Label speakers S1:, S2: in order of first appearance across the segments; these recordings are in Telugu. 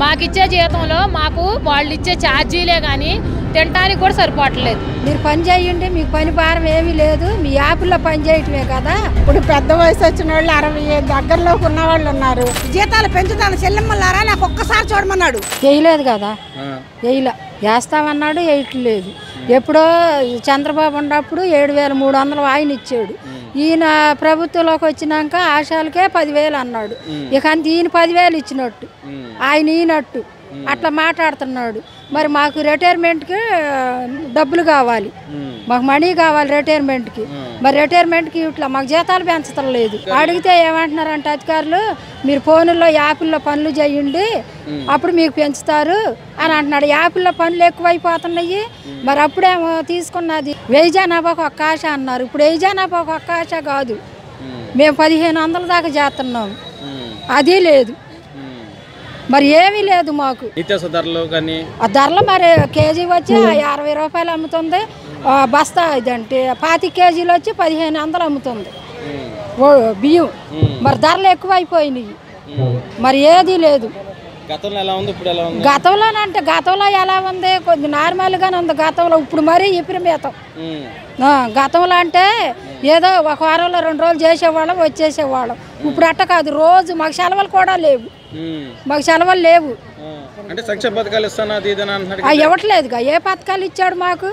S1: మాకిచ్చే జీతంలో మాకు వాళ్ళు ఇచ్చే ఛార్జీలే కానీ తినడానికి కూడా సరిపోవట్లేదు.
S2: మీరు పని చేయండి, మీకు పని భారం ఏమీ లేదు, మీ యాప్లో పని చేయటమే కదా.
S3: ఇప్పుడు పెద్ద వయసు వచ్చిన వాళ్ళు 60 దగ్గరలోకి ఉన్న వాళ్ళు ఉన్నారు.
S4: జీతాలు పెంచుతాను చెల్లెమ్మలారా నాకు ఒక్కసారి చూడమన్నాడు.
S2: చేయలేదు కదా, వేస్తామన్నాడు, వేయట్లేదు. ఎప్పుడో చంద్రబాబు ఉన్నప్పుడు 7,300 ఆయన ఇచ్చాడు. ఈయన ప్రభుత్వంలోకి వచ్చినాక ఆశాలకే 10,000 అన్నాడు. ఇక అంత ఈయన 10,000 ఇచ్చినట్టు, ఆయన ఈయనట్టు అట్లా మాట్లాడుతున్నాడు. మరి మాకు రిటైర్మెంట్కి డబ్బులు కావాలి, మాకు మనీ కావాలి రిటైర్మెంట్కి. మరి రిటైర్మెంట్కి ఇట్లా మాకు జీతాలు పెంచడం లేదు. అడిగితే ఏమంటున్నారంటే అధికారులు, మీరు ఫోన్లో యాప్ల్లో పనులు చేయండి అప్పుడు మీకు పెంచుతారు అని అంటున్నాడు. యాప్ల్లో పనులు ఎక్కువైపోతున్నాయి. మరి అప్పుడేమో తీసుకున్నది 1000 జనాభాకు ఒక్క ఆశ అన్నారు. ఇప్పుడు 1000 జనాభాకు ఒక్క ఆశ కాదు, మేము 1,500 దాకా చేస్తున్నాము, అది లేదు. మరి ఏమీ లేదు మాకు. ఆ ధరలు మరి కేజీ వచ్చి 60 రూపాయలు అమ్ముతుంది, బస్తా ఇదంటే 25 కేజీలు వచ్చి 1,500 అమ్ముతుంది బియ్యం. మరి ధరలు ఎక్కువైపోయినాయి, మరి ఏది లేదు. గతంలోనంటే గతంలో ఎలా ఉంది, కొద్ది నార్మల్గానే ఉంది గతంలో. ఇప్పుడు మరీ విపరీతం. గతంలో అంటే ఏదో ఒక వారంలో 2 రోజులు చేసేవాళ్ళం, వచ్చేసేవాళ్ళం. ఇప్పుడు అట్ట కాదు, రోజు మాకు సెలవులు కూడా లేవు, మాకు సెలవులు లేవు. ఇవ్వట్లేదుగా. ఏ పథకాలు ఇచ్చాడు మాకు?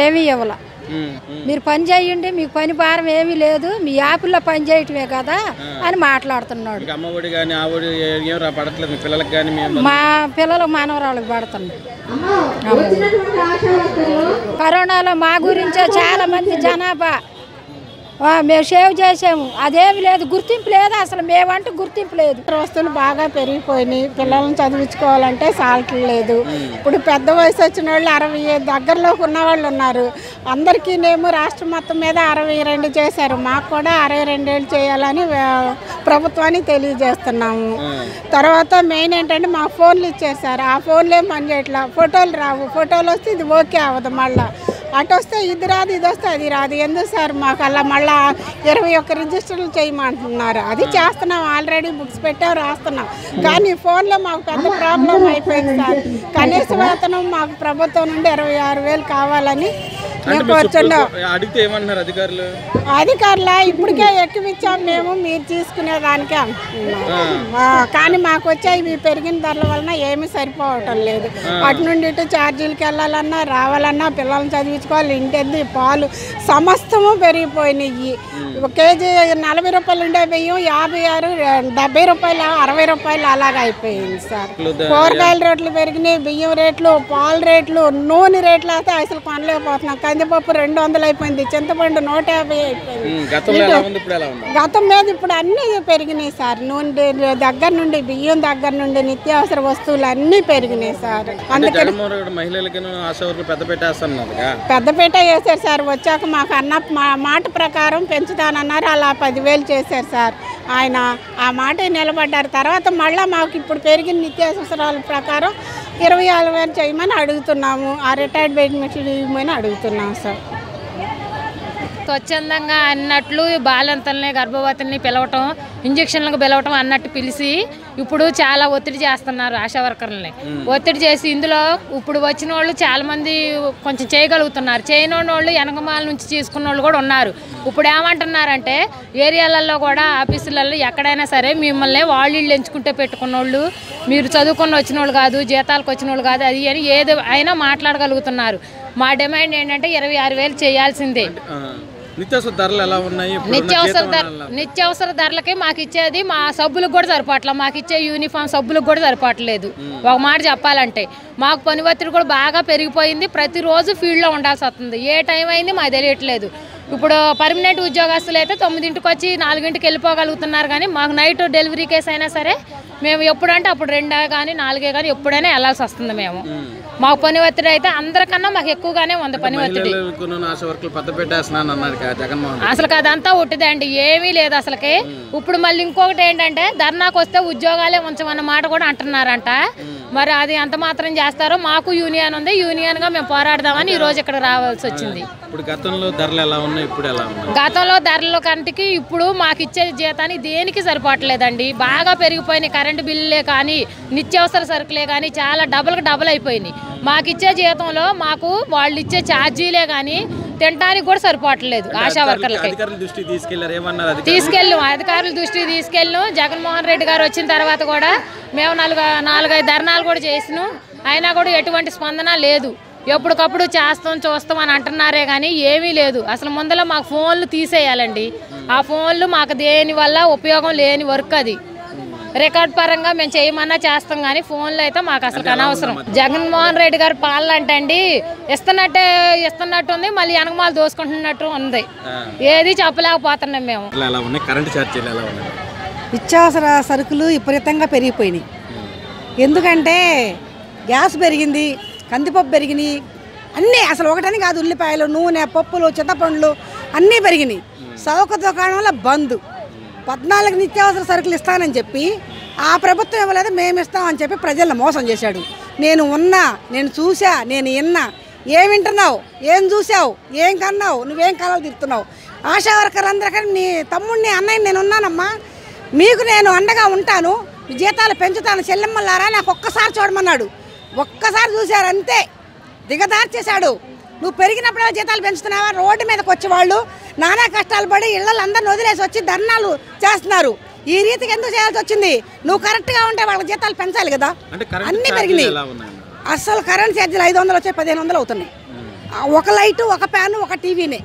S2: ఏమీ ఇవ్వాల. మీరు పని చేయండి, మీకు పని భారం ఏమీ లేదు, మీ యాప్లో పని చేయటమే కదా అని మాట్లాడుతున్నాడు. మా పిల్లలకు మనవరాళ్ళకి పడుతున్నాయి. కరోనాలో మా గురించే చాలా మంది జనాభా మేము సేవ్ చేసాము, అదేమి లేదు, గుర్తింపు లేదు అసలు. మేమంటే గుర్తింపు లేదు.
S3: వస్తువులు బాగా పెరిగిపోయినాయి, పిల్లల్ని చదివించుకోవాలంటే సాల్ట్లు లేదు. ఇప్పుడు పెద్ద వయసు వచ్చిన వాళ్ళు 60 దగ్గరలోకి ఉన్న వాళ్ళు ఉన్నారు. అందరికీనేమో రాష్ట్రం మొత్తం మీద 62 చేశారు. మాకు కూడా 62 ఏళ్ళు చేయాలని ప్రభుత్వానికి తెలియజేస్తున్నాము. తర్వాత మెయిన్ ఏంటంటే మా ఫోన్లు ఇచ్చేసారు, ఆ ఫోన్లు ఏం పని చేయట్లా, ఫోటోలు రావు. ఫోటోలు వస్తే ఇది ఓకే అవ్వదు, మళ్ళీ అటు వస్తే ఇది రాదు, ఇది వస్తే అది రాదు. ఎందుకు సార్ మాకు అలా మళ్ళీ 21 రిజిస్టర్లు చేయమంటున్నారు. అది చేస్తున్నాం, ఆల్రెడీ బుక్స్ పెట్టాం, రాస్తున్నాం. కానీ ఫోన్లో మాకు పెద్ద ప్రాబ్లం అయిపోయింది సార్. కనీస వేతనం మాకు ప్రభుత్వం నుండి 26,000 కావాలని అధికారులా ఇప్పటికే ఎక్కువిచ్చాం మేము, మీరు తీసుకునేదానికే అంటున్నాం. కానీ మాకు వచ్చే ఇవి పెరిగిన ధరల వలన ఏమీ సరిపోవటం లేదు. అటు నుండి ఇటు ఛార్జీలకి వెళ్ళాలన్నా రావాలన్నా, పిల్లల్ని చదివించుకోవాలి, ఇంటి పాలు సమస్తము పెరిగిపోయినాయి. కేజీ 40 రూపాయలు ఉండే బియ్యం 56, 70 రూపాయలు, 60 రూపాయలు అలాగ అయిపోయింది సార్. కూరగాయల రేట్లు పెరిగినాయి, బియ్యం రేట్లు, పాలు రేట్లు, నూనె రేట్లు అయితే అసలు కొనలేకపోతున్నాం. కందిపప్పు 200 అయిపోయింది, చింతపండు 150 అయిపోయింది. గతం మీద ఇప్పుడు అన్నీ పెరిగినాయి సార్. నూనె దగ్గర నుండి, బియ్యం దగ్గర నుండి, నిత్యావసర వస్తువులు అన్నీ పెరిగినాయి సార్. అందుకని పెద్దపేట వేశారు సార్. వచ్చాక మాకు అన్న మాట ప్రకారం పెంచుతానన్నారు, అలా 10,000 చేశారు సార్. ఆయన ఆ మాట నిలబడ్డారు. తర్వాత మళ్ళీ మాకు ఇప్పుడు పెరిగిన నిత్యావసరాల ప్రకారం 24,000 చేయమని అడుగుతున్నాము. ఆ రిటైర్డ్ బెనిఫిట్లు ఇవ్వమని అడుగుతున్నాము సార్.
S1: స్వచ్ఛందంగా అన్నట్లు బాలంతల్ని, గర్భవతుల్ని పిలవటం, ఇంజక్షన్లకు పిలవటం అన్నట్టు పిలిచి ఇప్పుడు చాలా ఒత్తిడి చేస్తున్నారు ఆశా వర్కర్లని. ఒత్తిడి చేసి ఇందులో ఇప్పుడు వచ్చిన వాళ్ళు చాలామంది కొంచెం చేయగలుగుతున్నారు, చేయని వాళ్ళు వెనకమాల నుంచి తీసుకున్న వాళ్ళు కూడా ఉన్నారు. ఇప్పుడు ఏమంటున్నారంటే ఏరియాలలో కూడా ఆఫీసులలో ఎక్కడైనా సరే మిమ్మల్ని వాళ్ళు ఎంచుకుంటే పెట్టుకున్న వాళ్ళు, మీరు చదువుకొని వచ్చిన వాళ్ళు కాదు, జీతాలకు వచ్చిన వాళ్ళు కాదు, అది అని ఏది అయినా మాట్లాడగలుగుతున్నారు. మా డిమాండ్ ఏంటంటే 26,000 చేయాల్సిందే. నిత్యావసర ధరలకి మాకు ఇచ్చేది మా సబ్బులకు కూడా సరిపోవట్లేదు, మాకు ఇచ్చే యూనిఫామ్ సబ్బులకు కూడా సరిపోవట్లేదు. ఒక మాట చెప్పాలంటే మాకు పని ఒత్తిడి కూడా బాగా పెరిగిపోయింది. ప్రతిరోజు ఫీల్డ్లో ఉండాల్సి వస్తుంది. ఏ టైం అయింది మాకు తెలియట్లేదు. ఇప్పుడు పర్మనెంట్ ఉద్యోగస్తులు అయితే 9ంటికి వచ్చి 4ంటికి వెళ్ళిపోగలుగుతున్నారు. కానీ మాకు నైట్ డెలివరీ కేసు అయినా సరే మేము ఎప్పుడంటే అప్పుడు 2 కానీ 4 కానీ ఎప్పుడైనా వెళ్ళాల్సి వస్తుంది. మేము మాకు పని ఒత్తిడి అయితే అందరికన్నా మాకు ఎక్కువగానే ఉంది పని ఒత్తిడి. అసలు అదంతా ఒట్టిదండి, ఏమీ లేదు అసలుకి. ఇప్పుడు మళ్ళీ ఇంకొకటి ఏంటంటే ధర్నాకు వస్తే ఉద్యోగాలే ఉంచమన్న మాట కూడా అంటున్నారంట. మరి అది ఎంత మాత్రం చేస్తారో మాకు యూనియన్ ఉంది, యూనియన్గా మేము పోరాడదామని ఈరోజు ఇక్కడ రావాల్సి వచ్చింది.
S5: ఇప్పుడు గతంలో ధరలు ఎలా ఉన్నాయి, ఇప్పుడు ఎలా ఉన్నాయి?
S1: గతంలో ధరల కంటికి ఇప్పుడు మాకు ఇచ్చే జీతాన్ని దేనికి సరిపోవట్లేదండి. బాగా పెరిగిపోయినాయి. కరెంటు బిల్లులే కానీ, నిత్యావసర సరుకులే కానీ చాలా డబుల్ అయిపోయినాయి. మాకు ఇచ్చే జీతంలో మాకు వాళ్ళు ఇచ్చే ఛార్జీలే కానీ తినడానికి కూడా సరిపోవట్లేదు. ఆశా వర్కర్లకి తీసుకెళ్ళాం, అధికారుల దృష్టికి తీసుకెళ్ళాం. జగన్మోహన్ రెడ్డి గారు వచ్చిన తర్వాత కూడా మేము 4-5 ధర్నాలు కూడా చేసినాం. అయినా కూడా ఎటువంటి స్పందన లేదు. ఎప్పటికప్పుడు చూస్తాం అని అంటున్నారే కానీ ఏమీ లేదు. అసలు ముందర మాకు ఫోన్లు తీసేయాలండి. ఆ ఫోన్లు మాకు దేనివల్ల ఉపయోగం లేని వర్క్ అది. రికార్డ్ పరంగా మేము చేయమన్నా చేస్తాం కానీ ఫోన్లు అయితే మాకు అసలు అనవసరం. జగన్మోహన్ రెడ్డి గారి పాలన అంటే అండి ఇస్తున్నట్టు ఉంది, మళ్ళీ వెనకమాలు దోసుకుంటున్నట్టు ఉంది. ఏది చెప్పలేకపోతున్నాం మేము.
S4: నిత్యావసర సరుకులు విపరీతంగా పెరిగిపోయినాయి. ఎందుకంటే గ్యాస్ పెరిగింది, కందిపప్పు పెరిగినాయి, అన్నీ అసలు ఒకటని కాదు. ఉల్లిపాయలు, నూనె, పప్పులు, చింతపండ్లు అన్నీ పెరిగినాయి. చౌక దుకాణంలో బంద్. 14 నిత్యావసర సరుకులు ఇస్తానని చెప్పి ఆ ప్రభుత్వం ఇవ్వలేదు, మేము ఇస్తామని చెప్పి ప్రజలను మోసం చేశాడు. నేను ఉన్నా, నేను చూసా, నేను విన్నా. ఏం వింటున్నావు, ఏం చూసావు, ఏం కన్నావు, నువ్వేం కలలు తిరుగుతున్నావు? ఆశా వర్కర్ అందరికీ నీ తమ్ముడిని, అన్నయ్య నేను ఉన్నానమ్మా, మీకు నేను అండగా ఉంటాను, మీ జీతాలు పెంచుతాను చెల్లెమ్మలారా, నాకు ఒక్కసారి చూడమన్నాడు. ఒక్కసారి చూశారు అంతే, దిగదార్చేశాడు. నువ్వు పెరిగినప్పుడే జీతాలు పెంచుతున్నావా? రోడ్డు మీదకి వచ్చేవాళ్ళు నానా కష్టాలు పడి ఇళ్ళలో అందరిని వదిలేసి వచ్చి ధర్నాలు చేస్తున్నారు. ఈ రీతికి ఎందుకు చేయాల్సి వచ్చింది? నువ్వు కరెక్ట్గా ఉంటే వాళ్ళ జీతాలు పెంచాలి కదా. అన్నీ పెరిగినాయి. అసలు కరెంట్ ఛార్జీలు 500 వచ్చి 1500 అవుతున్నాయి. ఒక లైటు, ఒక ఫ్యాను, ఒక టీవీనే.